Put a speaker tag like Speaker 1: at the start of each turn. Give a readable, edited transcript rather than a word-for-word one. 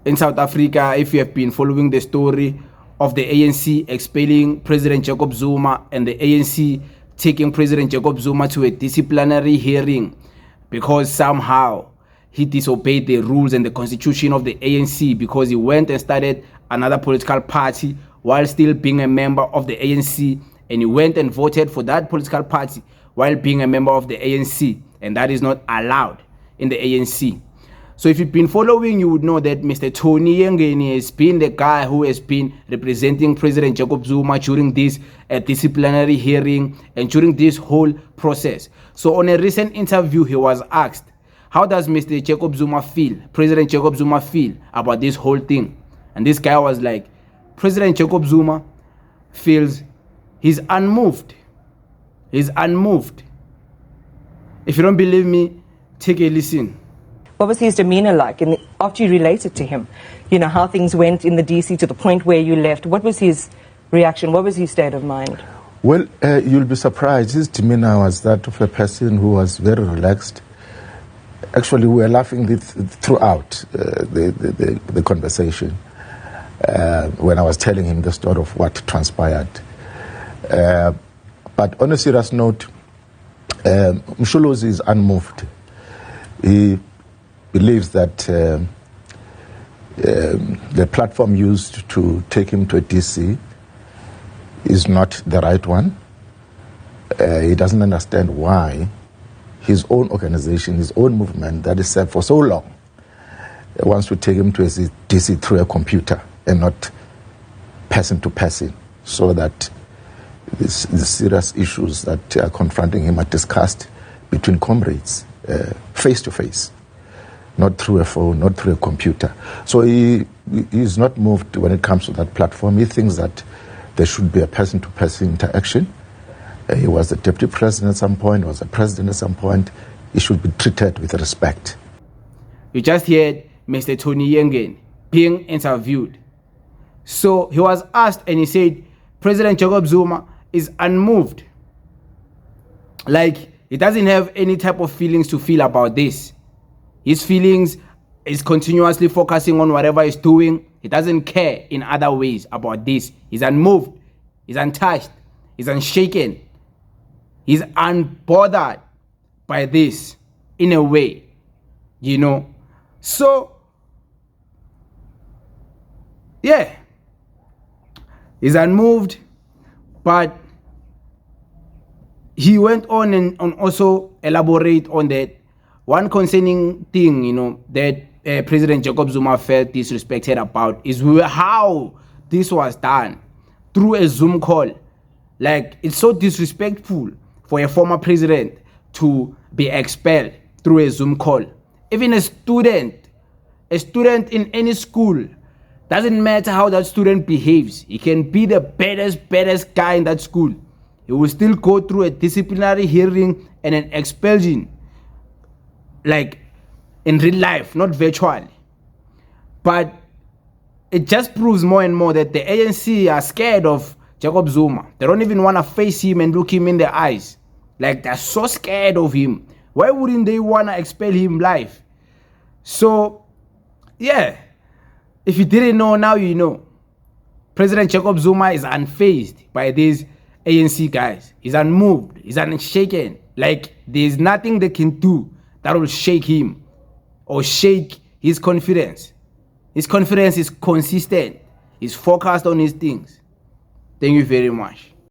Speaker 1: in South Africa, if you have been following the story of the ANC expelling President Jacob Zuma and the ANC taking President Jacob Zuma to a disciplinary hearing because somehow he disobeyed the rules and the constitution of the ANC because he went and started another political party while still being a member of the ANC, and he went and voted for that political party while being a member of the ANC, and that is not allowed in the ANC. So if you've been following, you would know that Mr. Tony Yengeni has been the guy who has been representing President Jacob Zuma during this disciplinary hearing and during this whole process. So on a recent interview, he was asked, how does Mr. Jacob Zuma feel, President Jacob Zuma feel about this whole thing? And this guy was like, President Jacob Zuma feels he's unmoved. He's unmoved. If you don't believe me, take a listen.
Speaker 2: What was his demeanor like after you related to him? You know, how things went in the DC to the point where you left. What was his reaction? What was his state of mind?
Speaker 3: Well, you'll be surprised. His demeanor was that of a person who was very relaxed. Actually, we were laughing throughout the conversation when I was telling him the story of what transpired. But on a serious note, Msholozi is unmoved. He believes that the platform used to take him to a DC is not the right one. He doesn't understand why his own organization, his own movement that is served for so long, wants to take him to a DC through a computer and not person to person, so that the serious issues that are confronting him are discussed between comrades, face to face, not through a phone, not through a computer. So he is not moved when it comes to that platform. He thinks that there should be a person-to-person interaction. He was the deputy president at some point, was the president at some point. He should be treated with respect.
Speaker 1: You just heard Mr. Tony Yengeni being interviewed. So he was asked and he said, President Jacob Zuma is unmoved. Like, he doesn't have any type of feelings to feel about this. His feelings is continuously focusing on whatever he's doing. He doesn't care in other ways about this. He's unmoved. He's untouched. He's unshaken. He's unbothered by this in a way, you know. So, yeah, he's unmoved, but he went on and also elaborate on that one concerning thing, you know, that President Jacob Zuma felt disrespected about is how this was done through a Zoom call. Like, it's so disrespectful for a former president to be expelled through a Zoom call. Even a student in any school, doesn't matter how that student behaves. He can be the baddest guy in that school. He will still go through a disciplinary hearing and an expulsion, like in real life, not virtually. But it just proves more and more that the ANC are scared of Jacob Zuma. They don't even want to face him and look him in the eyes. Like, they're so scared of him. Why wouldn't they want to expel him live? So, yeah, if you didn't know, now you know. President Jacob Zuma is unfazed by these ANC guys. He's unmoved. He's unshaken. Like, there's nothing they can do that will shake him or shake his confidence. His confidence is consistent. He's focused on his things. Thank you very much.